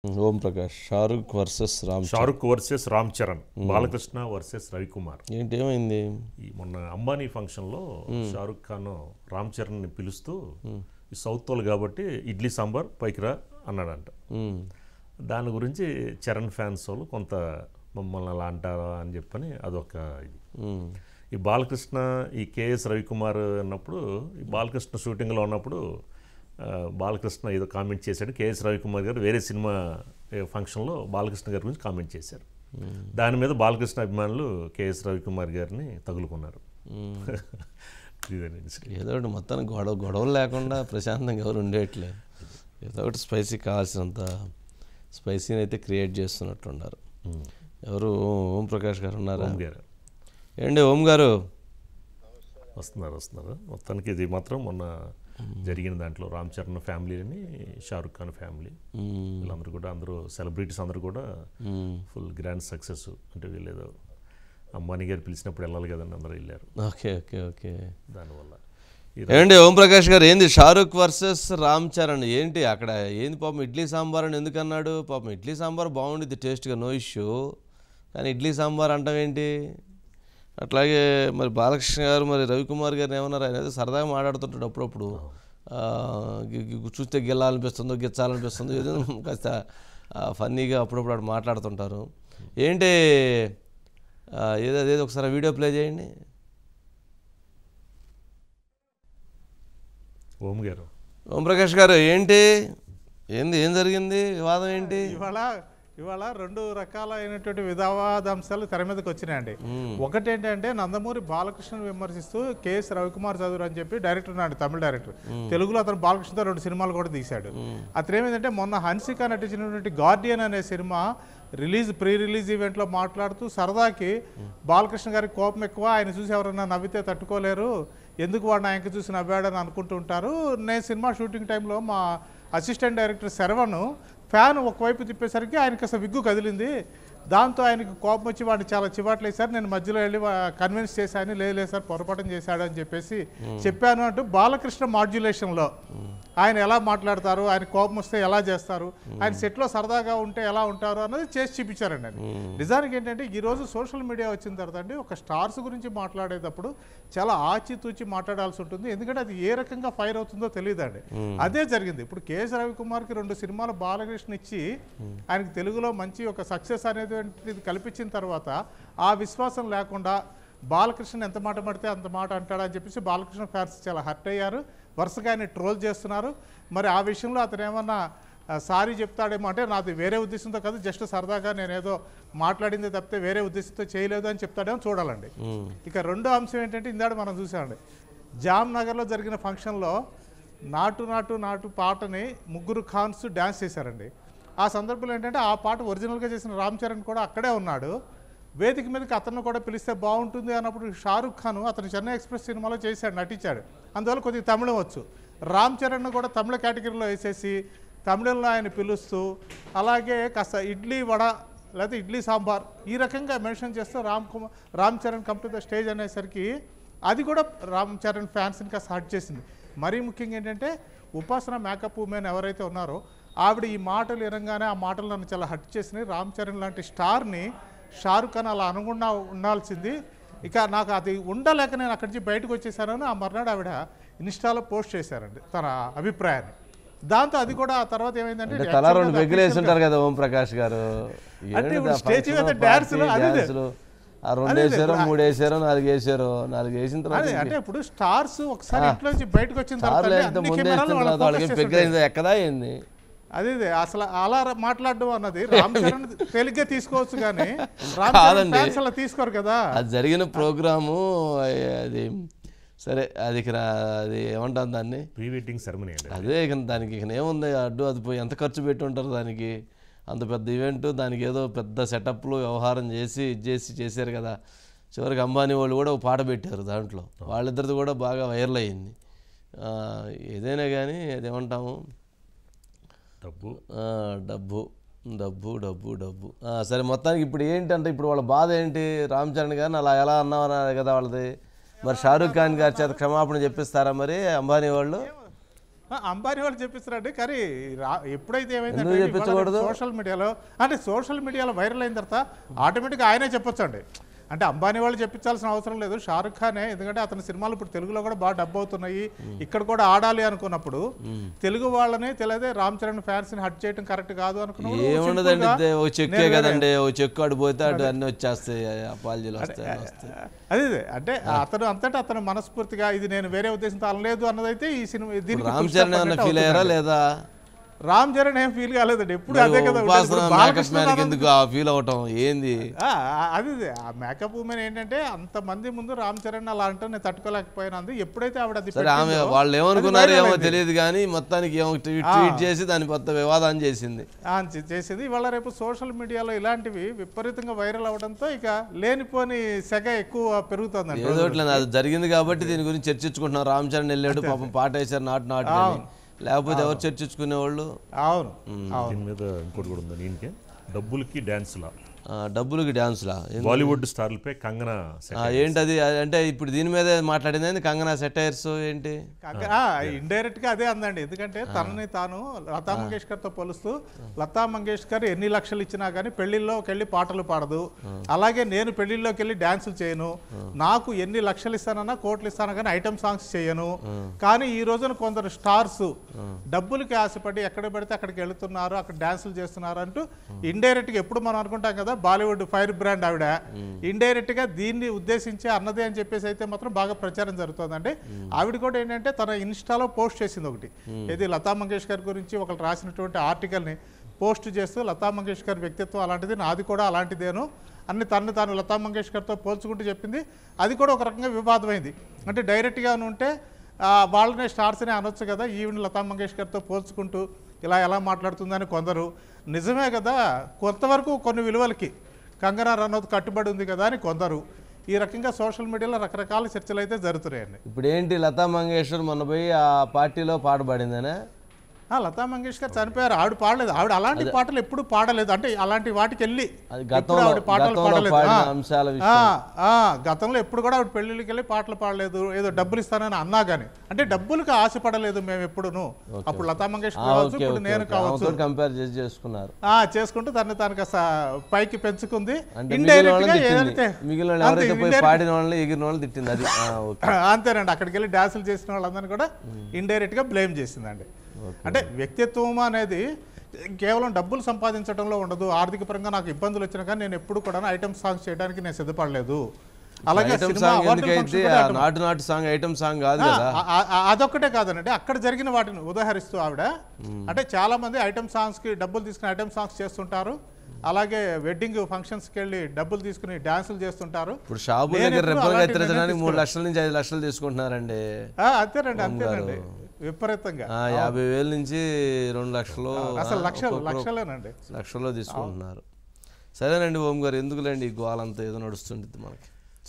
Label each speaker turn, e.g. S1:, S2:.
S1: ఓం Prakash, Shahrukh versus
S2: Shahrukh versus Ram Charan, Balakrishna versus Ravikumar.
S1: ఏంటి ఏమైంది?
S2: ఈ మొన్న అంబానీ ఫంక్షన్లో షారుఖ్ ఖాన్ రామ్ చరణ్ని పిలుస్తూ ఈ సౌత్ వాళ్ళు కాబట్టి ఇడ్లీ సాంబార్ పైకి రా అన్నాడంట. దాని గురించి చరణ్ ఫ్యాన్స్ వాళ్ళు కొంత మమ్మల్ని అలా అంటారా అని చెప్పని అదొక ఇది. ఈ బాలకృష్ణ ఈ కేఎస్ రవికుమార్ అన్నప్పుడు ఈ బాలకృష్ణ షూటింగ్లో ఉన్నప్పుడు బాలకృష్ణ ఏదో కామెంట్ చేశాడు. కేఎస్ రవికుమార్ గారు వేరే సినిమా ఫంక్షన్లో బాలకృష్ణ గారి గురించి కామెంట్ చేశారు. దాని మీద బాలకృష్ణ అభిమానులు కేఎస్ రవికుమార్ గారిని తగులుకున్నారు.
S1: ఏదో ఒకటి మొత్తానికి గొడవలు లేకుండా ప్రశాంతంగా ఎవరు ఉండేట్లేదు. ఏదో ఒకటి స్పైసీ కావాల్సినంత స్పైసీని అయితే క్రియేట్ చేస్తున్నట్టున్నారు. ఎవరు? ఓం ప్రకాష్ గారు ఉన్నారా?
S2: ఓం గారు
S1: ఏంటి ఓం గారు?
S2: వస్తున్నారు. మొత్తానికి ఇది మాత్రం మొన్న జరిగిన దాంట్లో రామ్ చరణ్ ఫ్యామిలీని, షారుఖ్ ఖాన్ ఫ్యామిలీ వీళ్ళందరూ కూడా, అందరూ సెలబ్రిటీస్ అందరూ కూడా ఫుల్ గ్రాండ్ సక్సెస్. అంటే వీళ్ళేదో అంబానీ గారు పిలిచినప్పుడు వెళ్ళాలి కదండి, అందరూ వెళ్ళారు.
S1: ఓకే.
S2: దానివల్ల
S1: ఏంటి ఓం ప్రకాష్ గారు, ఏంది షారుఖ్ వర్సెస్ రామ్ చరణ్ ఏంటి అక్కడ? ఏంది పాపం ఇడ్లీ సాంబార్ అని ఎందుకు అన్నాడు? పాపం ఇడ్లీ సాంబార్ బాగుండిద్ది టేస్ట్గా, నో ఇష్యూ. కానీ ఇడ్లీ సాంబార్ అంటావేంటి? అట్లాగే మరి బాలకృష్ణ గారు మరి రవికుమార్ గారిని ఏమన్నారు? ఆయన అయితే సరదాగా మాట్లాడుతుంటాడు అప్పుడప్పుడు. చూస్తే గిల్లాలనిపిస్తుందో గిచ్చాలనిపిస్తుందో ఏదో కాస్త ఫన్నీగా అప్పుడప్పుడు అటు మాట్లాడుతుంటారు. ఏంటి ఏదో ఒకసారి వీడియో ప్లే చేయండి. ఓం ప్రకాష్ గారు ఏంటి? ఏం జరిగింది? వివాదం ఏంటి?
S3: ఇవాళ రెండు రకాలైనటువంటి వివాదాంశాలు తెర మీదకి వచ్చినాయండి. ఒకటేంటంటే నందమూరి బాలకృష్ణను విమర్శిస్తూ కేఎస్ రవికుమార్ చదువు అని చెప్పి డైరెక్టర్ ఉన్నాడు, తమిళ డైరెక్టర్. తెలుగులో అతను బాలకృష్ణతో 2 సినిమాలు కూడా తీశాడు. అతను ఏమైందంటే మొన్న హన్సిక నటించినటువంటి గార్డియన్ అనే సినిమా ప్రీ రిలీజ్ ఈవెంట్లో మాట్లాడుతూ సరదాకి బాలకృష్ణ గారికి కోపం ఎక్కువ, ఆయన చూసి ఎవరన్నా నవ్వితే తట్టుకోలేరు, ఎందుకు వాడిని ఆయనకి చూసి నవ్వాడని అనుకుంటూ ఉంటారు. నేను సినిమా షూటింగ్ టైంలో మా అసిస్టెంట్ డైరెక్టర్ శరవణ్ ఫ్యాన్ ఒకవైపు తిప్పేసరికి ఆయనకి అసలు విగ్గు కదిలింది. దాంతో ఆయనకి కోపం వచ్చి వాడిని చాలా చివాట్లు వేశారు. నేను మధ్యలో వెళ్ళి కన్విన్స్ చేశాను, లేదు సార్ పొరపాటు చేశాడు అని చెప్పేసి చెప్పాను అంటూ బాలకృష్ణ మాడ్యులేషన్లో ఆయన ఎలా మాట్లాడతారు, ఆయన కోపం వస్తే ఎలా చేస్తారు, ఆయన సెట్లో సరదాగా ఉంటే ఎలా ఉంటారు అన్నది చేసి చూపించారండి. అది నిజానికి ఏంటంటే ఈరోజు సోషల్ మీడియా వచ్చిన తర్వాత అండి ఒక స్టార్స్ గురించి మాట్లాడేటప్పుడు చాలా ఆచితూచి మాట్లాడాల్సి ఉంటుంది. ఎందుకంటే అది ఏ రకంగా ఫైర్ అవుతుందో తెలియదండి. అదే జరిగింది. ఇప్పుడు కేఎస్ రవికుమార్కి 2 సినిమాలు బాలకృష్ణ ఇచ్చి ఆయనకి తెలుగులో మంచి ఒక సక్సెస్ అనేది కల్పించిన తర్వాత ఆ విశ్వాసం లేకుండా బాలకృష్ణ ఎంత మాట పడితే అంత మాట అంటాడని చెప్పేసి బాలకృష్ణ ఫ్యాన్స్ చాలా హర్ట్ అయ్యారు. వరుసగా ఆయన ట్రోల్ చేస్తున్నారు. మరి ఆ విషయంలో అతను ఏమన్నా సారీ చెప్తాడేమో, అంటే నాది వేరే ఉద్దేశంతో కాదు, జస్ట్ సరదాగా నేనేదో మాట్లాడింది తప్పితే వేరే ఉద్దేశంతో చేయలేదు అని చెప్తాడేమో చూడాలండి. ఇక రెండో అంశం ఏంటంటే ఇందాక మనం చూసామండి, జామ్నగర్లో జరిగిన ఫంక్షన్లో నాటు నాటు నాటు పాటని 3 ఖాన్స్ డ్యాన్స్ చేశారండి. ఆ సందర్భంలో ఏంటంటే ఆ పాట ఒరిజినల్గా చేసిన రామ్ చరణ్ కూడా అక్కడే ఉన్నాడు. వేదిక మీదకి అతను కూడా పిలిస్తే బాగుంటుంది అన్నప్పుడు షారుఖ్ ఖాన్ అతను చెన్నై ఎక్స్ప్రెస్ సినిమాలో చేశాడు, నటించాడు. అందువల్ల కొద్దిగా తమిళం వచ్చు. రామ్ చరణ్ కూడా తమిళ కేటగిరీలో వేసేసి తమిళంలో ఆయన పిలుస్తూ, అలాగే కాస్త ఇడ్లీ వడ లేకపోతే ఇడ్లీ సాంబార్ ఈ రకంగా మెన్షన్ చేస్తూ Ram Charan come to the stage అనేసరికి అది కూడా రామ్ చరణ్ ఫ్యాన్స్ని కాస్త హర్ట్ చేసింది. మరీ ముఖ్యంగా ఏంటంటే ఉపాసన మేకప్ ఉమెన్ ఎవరైతే ఉన్నారో ఆవిడ ఈ మాటలు వినగానే ఆ మాటలు నన్ను చాలా హర్ట్ చేసినాయి. రామ్ చరణ్ లాంటి స్టార్ని షారుఖ్ ఖాన్ అలా అనుకుండా ఉండాల్సింది. ఇక నాకు అది ఉండలేక నేను అక్కడి నుంచి బయటకు వచ్చేసానని ఆ మర్నాడు ఆవిడ ఇన్స్టాలో పోస్ట్ చేశారండి తన అభిప్రాయాన్ని. దాంతో అది కూడా ఆ తర్వాత ఏమైందంటే
S1: తలా 2 పెగ్గులు వేస్తుంటారు కదా ఓం ప్రకాష్ గారు.
S3: అంటే స్టేజ్ మీద డాన్స్లు అదే
S1: 2 వేసారు, 3 వేసారు, 4 వేసారు, 4 వేసిన తర్వాత
S3: అంటే ఇప్పుడు స్టార్స్ ఒకసారి ఇంట్లో నుంచి బయటకు వచ్చిన తర్వాత
S1: ఎక్కదా ఏంది
S3: అదే అసలు అలా మాట్లాడడం అన్నది రామ్ చరణ్ తేలిగ్గా తీసుకోవచ్చు కానీ రామ్ చరణ్ ఫ్యాన్స్ అలా తీసుకోరు కదా.
S1: అది జరిగిన ప్రోగ్రాము అది సరే, అది ఏమంటాం దాన్ని,
S2: ప్రీ వెడ్డింగ్ సెరమనీ.
S1: అదే దానికి ఏముంది అడ్డు అది పోయి ఎంత ఖర్చు పెట్టి ఉంటారు దానికి, అంత పెద్ద ఈవెంట్, దానికి ఏదో పెద్ద సెటప్లు వ్యవహారం చేశారు కదా. చివరికి అంబానీ వాళ్ళు కూడా ఒక పాట పెట్టారు దాంట్లో, వాళ్ళిద్దరిది కూడా బాగా వైరల్ అయ్యింది. ఏదైనా కానీ అదేమంటాము, డబ్బు. సరే, మొత్తానికి ఇప్పుడు ఏంటంటే ఇప్పుడు వాళ్ళ బాధ ఏంటి? రామ్ చరణ్ గారిని అలా ఎలా అన్నామన్నారు కదా వాళ్ళది. మరి షారుఖ్ ఖాన్ గారి చేత క్షమాపణ చెప్పిస్తారా మరి అంబానీ వాళ్ళు?
S3: అంబానీ వాళ్ళు చెప్పిస్తారండి. కానీ ఎప్పుడైతే
S1: ఎందుకు
S3: ఏమైందంటే
S1: చెప్పించకూడదు?
S3: సోషల్ మీడియాలో వైరల్ అయిన తర్వాత ఆటోమేటిక్గా ఆయనే చెప్పొచ్చండి. అంటే అంబానీ వాళ్ళు చెప్పించాల్సిన అవసరం లేదు, షారుఖ్ ఖానే. ఎందుకంటే అతని సినిమాలు ఇప్పుడు తెలుగులో కూడా బాగా డబ్బు అవుతున్నాయి, ఇక్కడ కూడా ఆడాలి అనుకున్నప్పుడు తెలుగు వాళ్ళని తెలియదే రామ్ చరణ్ ఫ్యాన్స్ ని హట్ చేయడం కరెక్ట్ కాదు అనుకున్నప్పుడు
S1: ఏముండదండి, ఓ చెక్కే కదండి, ఓ చెక్కు అడిపోతే అటు అన్ని వచ్చేస్తాయి, అపాలజీలు వస్తాయి.
S3: అదే అంటే అతను అంతటా అతను మనస్ఫూర్తిగా ఇది నేను వేరే ఉద్దేశంతో అనలేదు అన్నదైతే ఈ సినిమా దీనికి
S1: రామ్ చరణ్ ఏమన్నా ఫీల్ అయ్యారా లేదా?
S3: రామ్ చరణ్ ఏం ఫీల్ కాలేదండి, ఎప్పుడు అదే కదా.
S1: ఎందుకు ఫీల్ అవటం ఏంది?
S3: అది ఆ మేకప్ ఉమెన్ ఏంటంటే అంతమంది ముందు రామ్ చరణ్ అలా అంటే నేను తట్టుకోలేకపోయినందు. ఎప్పుడైతే ఆవిడ అది
S1: ఆమె వాళ్ళు ఏమనుకున్నారు ఏమో తెలియదు కానీ మొత్తానికి ఏమో ట్వీట్ చేసి దాని కొత్త వివాదాన్ని చేసింది.
S3: ఇవాళ రేపు సోషల్ మీడియాలో ఇలాంటివి విపరీతంగా వైరల్ అవడంతో ఇక లేనిపోని సెగ ఎక్కువ పెరుగుతుంది.
S1: ఏదోట్లేదు, అది జరిగింది కాబట్టి దీని గురించి చర్చించుకుంటున్నారు. రామ్ చరణ్ వెళ్ళాడు, పాపం పాట వేశారు, నాటు లేకపోతే ఎవరు చర్చించుకునేవాళ్ళు?
S3: అవును.
S2: దీని మీద ఇంకోటి కూడా ఉంది, దీనికి డబ్బులకి డ్యాన్స్లా,
S1: డబ్బులకి డ్యాన్స్లా
S2: బాలీవుడ్ స్టార్లపై కంగనా
S1: ఏంటది? అంటే ఇప్పుడు దీని మీదే మాట్లాడింది కంగనా సెటైర్స్ ఏంటి?
S3: ఇండైరెక్ట్ గా అదే అందండి. ఎందుకంటే తనని తాను లతా మంగేష్కర్ తో పోలుస్తూ, లతా మంగేష్కర్ ఎన్ని లక్షలు ఇచ్చినా కానీ పెళ్లిల్లోకి వెళ్ళి పాటలు పాడదు, అలాగే నేను పెళ్లిల్లోకి వెళ్ళి డాన్సులు చేయను, నాకు ఎన్ని లక్షలు ఇస్తానన్నా కోట్లు ఇస్తాను కానీ ఐటమ్ సాంగ్స్ చేయను. కానీ ఈ రోజున కొందరు స్టార్స్ డబ్బులకి ఆశపడి ఎక్కడ పడితే అక్కడికి వెళుతున్నారు, అక్కడ డాన్సులు చేస్తున్నారు అంటూ ఇండైరెక్ట్ గా ఎప్పుడు మనం అనుకుంటాం కదా బాలీవుడ్ ఫైర్ బ్రాండ్ ఆవిడ, ఇండైరెక్ట్ గా దీన్ని ఉద్దేశించి అన్నదే అని చెప్పేసి అయితే మాత్రం బాగా ప్రచారం జరుగుతుందండి. ఆవిడ కూడా ఏంటంటే తన ఇన్స్టాలో పోస్ట్ చేసింది ఒకటి, ఇది లతా మంగేష్కర్ గురించి ఒకరు రాసినటువంటి ఆర్టికల్ని పోస్ట్ చేస్తూ లతా మంగేష్కర్ వ్యక్తిత్వం అలాంటిది, నాది కూడా అలాంటిదేను అన్ని తాను లతా మంగేష్కర్తో పోల్చుకుంటూ చెప్పింది. అది కూడా ఒక రకంగా వివాదమైంది. అంటే డైరెక్ట్గా ఉంటే వాళ్ళనే స్టార్స్నే అనొచ్చు కదా, ఈవిని లతా మంగేష్కర్తో పోల్చుకుంటూ ఇలా ఎలా మాట్లాడుతుందని కొందరు. నిజమే కదా, కొంతవరకు కొన్ని విలువలకి కంగనా రనౌత్ కట్టుబడి ఉంది కదా అని కొందరు. ఈ రకంగా సోషల్ మీడియాలో రకరకాల చర్చలు అయితే జరుగుతున్నాయండి.
S1: ఇప్పుడు ఏంటి, లతా మంగేష్కర్ మొన్న పోయి ఆ పార్టీలో పాట పాడిందనే?
S3: లతా మంగేష్కర్ చనిపోయారు, ఆవిడ పాడలేదు. ఆవిడ అలాంటి పాటలు ఎప్పుడు పాడలేదు, అంటే అలాంటి వాటికి వెళ్ళి ఆవిడ పాటలు పాడలేదు. గతంలో ఎప్పుడు కూడా ఆవిడ పెళ్లికి వెళ్ళి పాటలు పాడలేదు, ఏదో డబ్బులు ఇస్తానని అన్నా కానీ. అంటే డబ్బులకు ఆశపడలేదు మేము ఎప్పుడును. అప్పుడు లతా మంగేష్కర్ కావచ్చు, ఇప్పుడు నేను కావచ్చు,
S1: కంపేర్ చేసుకున్నారు,
S3: చేసుకుంటూ తను పైకి పెంచుకుంది. అంతేనండి, అక్కడికి వెళ్ళి డాన్సులు చేసిన వాళ్ళందరినీ కూడా ఇండైరెక్ట్ గా బ్లేమ్ చేసిందండి. అంటే వ్యక్తిత్వం అనేది కేవలం డబ్బులు సంపాదించడంలో ఉండదు, ఆర్థిక పరంగా నాకు ఇబ్బందులు వచ్చినా కానీ నేను ఎప్పుడు కూడా ఐటమ్ సాంగ్స్ చేయడానికి నేను సిద్ధపడలేదు. అలాగే అదొక్కటే కాదనండి, అక్కడ జరిగిన వాటిని ఉదాహరిస్తూ ఆవిడ అంటే చాలా మంది ఐటమ్ సాంగ్స్ కి డబ్బులు తీసుకుని ఐటమ్ సాంగ్స్ చేస్తుంటారు, అలాగే వెడ్డింగ్ ఫంక్షన్స్కి వెళ్ళి డబ్బులు తీసుకుని డాన్సులు చేస్తుంటారు.
S1: ఇప్పుడు షాపు దగ్గర రెప్పలుగా ఎత్తిరించడానికి 3 లక్షల నుంచి 5 లక్షలు తీసుకుంటున్నారండి.
S3: అంతేనండి విపరీతంగా
S1: 50,000 నుంచి 2 లక్షలు,
S3: అసలు లక్షలేనండి,
S1: లక్షల్లో తీసుకుంటున్నారు. సరేనండి ఓం గారు, ఎందుకులేండి ఈ గోలంతా ఏదో నడుస్తుంటుంది మనకి.